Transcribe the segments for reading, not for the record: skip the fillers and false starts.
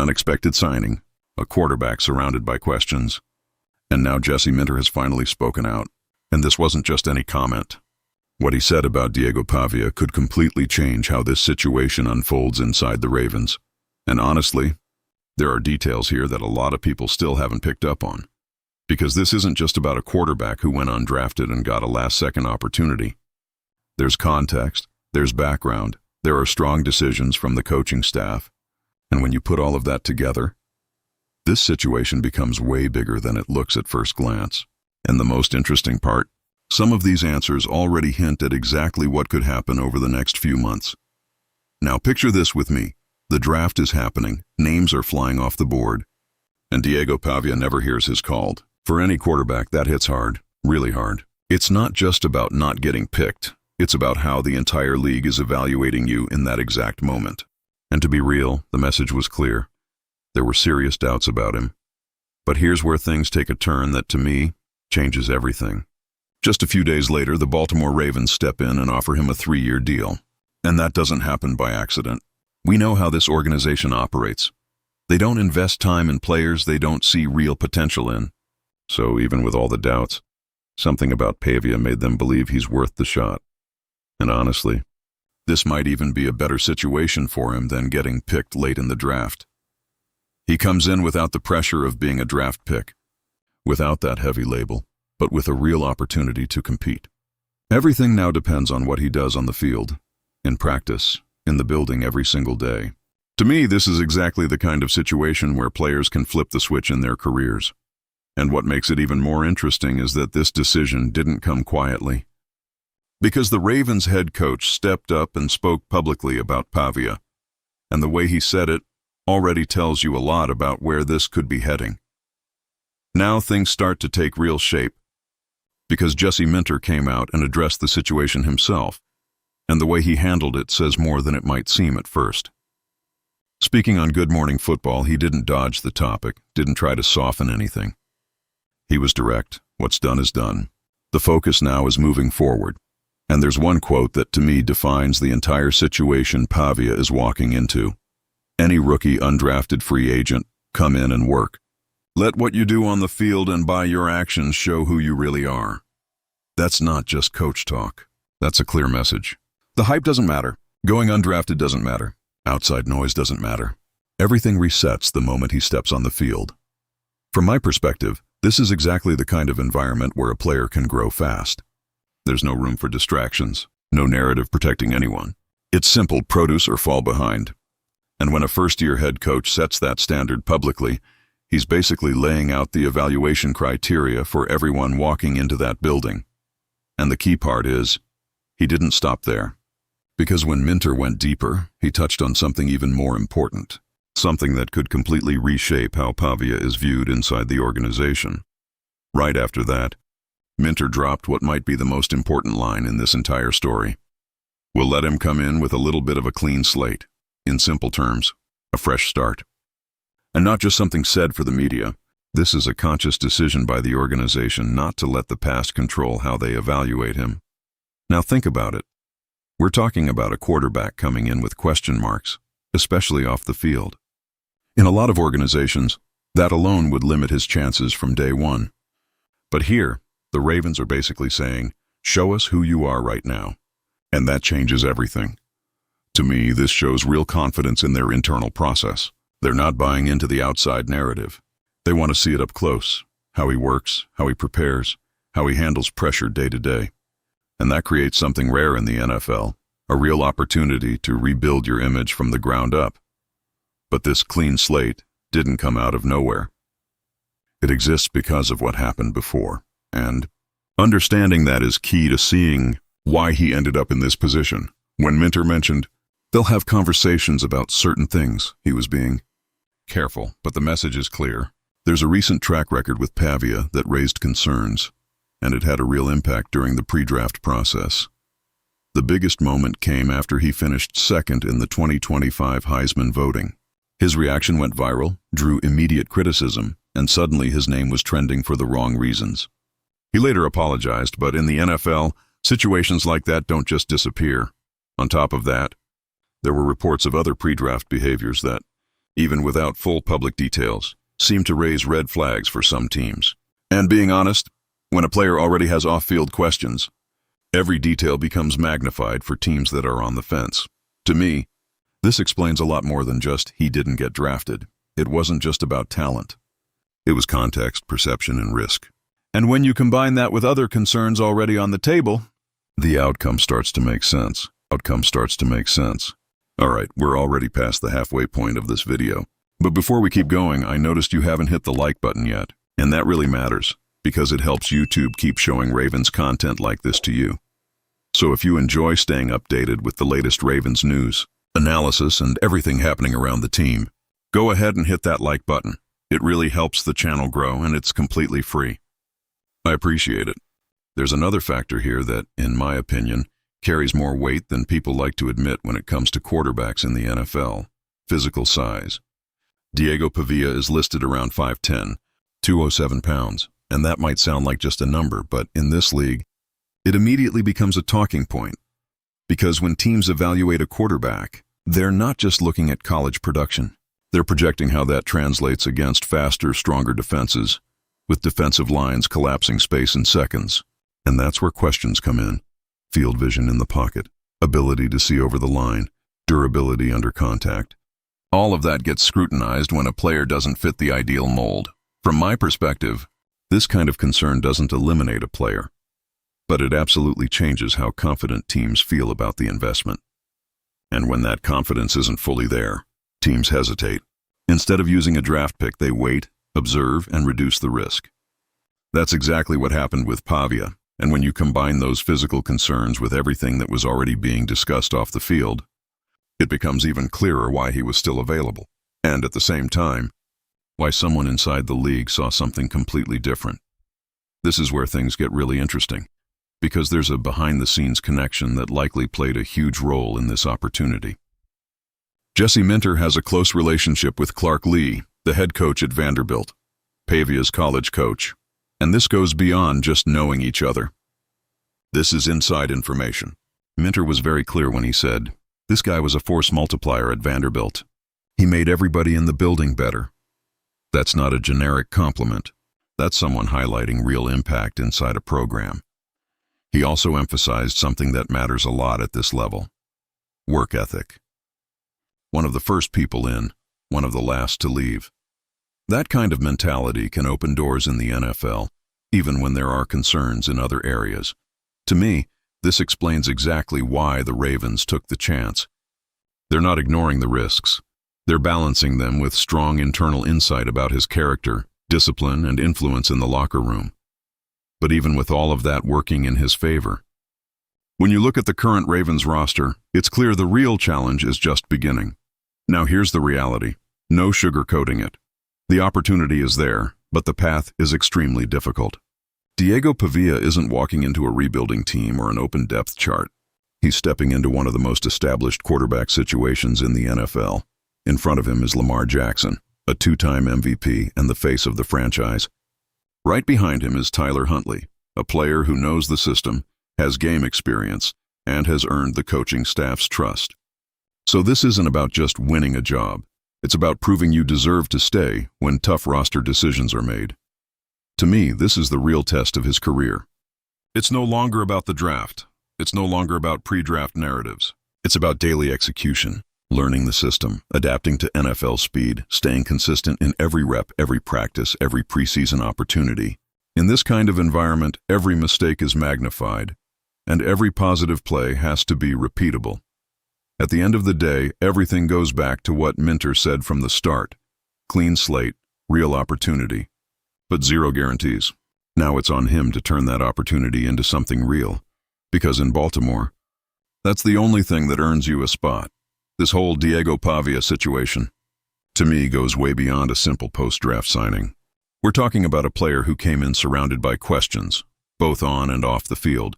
unexpected signing, a quarterback surrounded by questions. And now Jesse Minter has finally spoken out. And this wasn't just any comment. What he said about Diego Pavia could completely change how this situation unfolds inside the Ravens. And honestly, there are details here that a lot of people still haven't picked up on. Because this isn't just about a quarterback who went undrafted and got a last-second opportunity. There's context, there's background, there are strong decisions from the coaching staff. And when you put all of that together, this situation becomes way bigger than it looks at first glance. And the most interesting part, some of these answers already hint at exactly what could happen over the next few months. Now picture this with me. The draft is happening, names are flying off the board, and Diego Pavia never hears his called. For any quarterback, that hits hard, really hard. It's not just about not getting picked. It's about how the entire league is evaluating you in that exact moment. And to be real, the message was clear. There were serious doubts about him. But here's where things take a turn that, to me, changes everything. Just a few days later, the Baltimore Ravens step in and offer him a 3-year deal. And that doesn't happen by accident. We know how this organization operates. They don't invest time in players they don't see real potential in. So even with all the doubts, something about Pavia made them believe he's worth the shot. And honestly, this might even be a better situation for him than getting picked late in the draft. He comes in without the pressure of being a draft pick, without that heavy label, but with a real opportunity to compete. Everything now depends on what he does on the field, in practice, in the building every single day. To me, this is exactly the kind of situation where players can flip the switch in their careers. And what makes it even more interesting is that this decision didn't come quietly. Because the Ravens head coach stepped up and spoke publicly about Pavia, and the way he said it already tells you a lot about where this could be heading. Now things start to take real shape, because Jesse Minter came out and addressed the situation himself, and the way he handled it says more than it might seem at first. Speaking on Good Morning Football, he didn't dodge the topic, didn't try to soften anything. He was direct. What's done is done. The focus now is moving forward. And there's one quote that to me defines the entire situation Pavia is walking into. Any rookie undrafted free agent, come in and work. Let what you do on the field and by your actions show who you really are. That's not just coach talk. That's a clear message. The hype doesn't matter. Going undrafted doesn't matter. Outside noise doesn't matter. Everything resets the moment he steps on the field. From my perspective, this is exactly the kind of environment where a player can grow fast. There's no room for distractions, no narrative protecting anyone. It's simple: produce or fall behind. And when a first-year head coach sets that standard publicly, he's basically laying out the evaluation criteria for everyone walking into that building. And the key part is, he didn't stop there. Because when Minter went deeper, he touched on something even more important. Something that could completely reshape how Pavia is viewed inside the organization. Right after that, Minter dropped what might be the most important line in this entire story. We'll let him come in with a little bit of a clean slate. In simple terms, a fresh start. And not just something said for the media. This is a conscious decision by the organization not to let the past control how they evaluate him. Now think about it. We're talking about a quarterback coming in with question marks, especially off the field. In a lot of organizations, that alone would limit his chances from day one. But here, the Ravens are basically saying, show us who you are right now. And that changes everything. To me, this shows real confidence in their internal process. They're not buying into the outside narrative. They want to see it up close, how he works, how he prepares, how he handles pressure day to day. And that creates something rare in the NFL, a real opportunity to rebuild your image from the ground up. But this clean slate didn't come out of nowhere. It exists because of what happened before, and understanding that is key to seeing why he ended up in this position. When Minter mentioned, they'll have conversations about certain things, he was being careful, but the message is clear. There's a recent track record with Pavia that raised concerns, and it had a real impact during the pre-draft process. The biggest moment came after he finished second in the 2025 Heisman voting. His reaction went viral, drew immediate criticism, and suddenly his name was trending for the wrong reasons. He later apologized, but in the NFL, situations like that don't just disappear. On top of that, there were reports of other pre-draft behaviors that even without full public details, seem to raise red flags for some teams. And being honest, when a player already has off-field questions, every detail becomes magnified for teams that are on the fence. To me, this explains a lot more than just he didn't get drafted. It wasn't just about talent. It was context, perception, and risk. And when you combine that with other concerns already on the table, the outcome starts to make sense. All right, we're already past the halfway point of this video. But before we keep going, I noticed you haven't hit the like button yet. And that really matters, because it helps YouTube keep showing Ravens content like this to you. So if you enjoy staying updated with the latest Ravens news, analysis, and everything happening around the team, go ahead and hit that like button. It really helps the channel grow, and it's completely free. I appreciate it. There's another factor here that, in my opinion, carries more weight than people like to admit when it comes to quarterbacks in the NFL: physical size. Diego Pavia is listed around 5'10", 207 pounds, and that might sound like just a number, but in this league, it immediately becomes a talking point. Because when teams evaluate a quarterback, they're not just looking at college production. They're projecting how that translates against faster, stronger defenses, with defensive lines collapsing space in seconds. And that's where questions come in. Field vision in the pocket, ability to see over the line, durability under contact. All of that gets scrutinized when a player doesn't fit the ideal mold. From my perspective, this kind of concern doesn't eliminate a player, but it absolutely changes how confident teams feel about the investment. And when that confidence isn't fully there, teams hesitate. Instead of using a draft pick, they wait, observe, and reduce the risk. That's exactly what happened with Pavia, and when you combine those physical concerns with everything that was already being discussed off the field, it becomes even clearer why he was still available, and at the same time, why someone inside the league saw something completely different. This is where things get really interesting, because there's a behind-the-scenes connection that likely played a huge role in this opportunity. Jesse Minter has a close relationship with Clark Lee, the head coach at Vanderbilt, Pavia's college coach, and this goes beyond just knowing each other. This is inside information. Minter was very clear when he said, this guy was a force multiplier at Vanderbilt. He made everybody in the building better. That's not a generic compliment. That's someone highlighting real impact inside a program. He also emphasized something that matters a lot at this level: work ethic. One of the first people in, one of the last to leave. That kind of mentality can open doors in the NFL, even when there are concerns in other areas. To me, this explains exactly why the Ravens took the chance. They're not ignoring the risks. They're balancing them with strong internal insight about his character, discipline, and influence in the locker room. But even with all of that working in his favor, when you look at the current Ravens roster, it's clear the real challenge is just beginning. Now here's the reality. No sugarcoating it. The opportunity is there, but the path is extremely difficult. Diego Pavia isn't walking into a rebuilding team or an open depth chart. He's stepping into one of the most established quarterback situations in the NFL. In front of him is Lamar Jackson, a two-time MVP and the face of the franchise. Right behind him is Tyler Huntley, a player who knows the system, has game experience, and has earned the coaching staff's trust. So this isn't about just winning a job. It's about proving you deserve to stay when tough roster decisions are made. To me, this is the real test of his career. It's no longer about the draft. It's no longer about pre-draft narratives. It's about daily execution, learning the system, adapting to NFL speed, staying consistent in every rep, every practice, every preseason opportunity. In this kind of environment, every mistake is magnified, and every positive play has to be repeatable. At the end of the day, everything goes back to what Minter said from the start: clean slate, real opportunity, but zero guarantees. Now it's on him to turn that opportunity into something real, because in Baltimore, that's the only thing that earns you a spot. This whole Diego Pavia situation, to me, goes way beyond a simple post-draft signing. We're talking about a player who came in surrounded by questions, both on and off the field,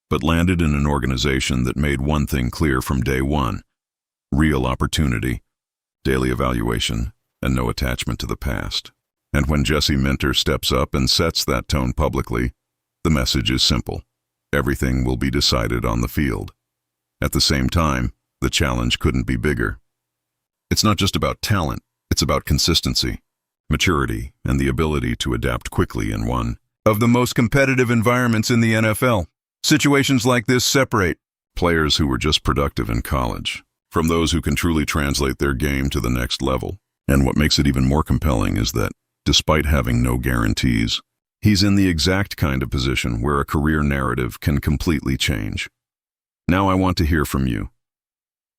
but landed in an organization that made one thing clear from day one: real opportunity, daily evaluation, and no attachment to the past. And when Jesse Minter steps up and sets that tone publicly, the message is simple: everything will be decided on the field. At the same time, the challenge couldn't be bigger. It's not just about talent, It's about consistency, maturity, and the ability to adapt quickly in one of the most competitive environments in the NFL. Situations like this separate players who were just productive in college from those who can truly translate their game to the next level. And what makes it even more compelling is that, despite having no guarantees, he's in the exact kind of position where a career narrative can completely change. Now I want to hear from you.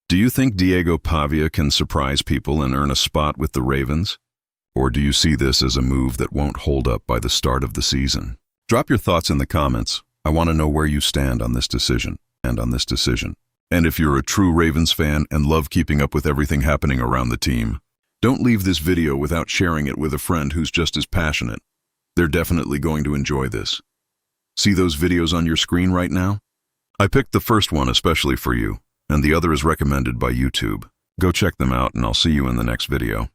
Do you think Diego Pavia can surprise people and earn a spot with the Ravens? Or do you see this as a move that won't hold up by the start of the season? Drop your thoughts in the comments. I want to know where you stand on this decision and on this decision. And if you're a true Ravens fan and love keeping up with everything happening around the team, don't leave this video without sharing it with a friend who's just as passionate. They're definitely going to enjoy this. See those videos on your screen right now? I picked the first one especially for you, and the other is recommended by YouTube. Go check them out, and I'll see you in the next video.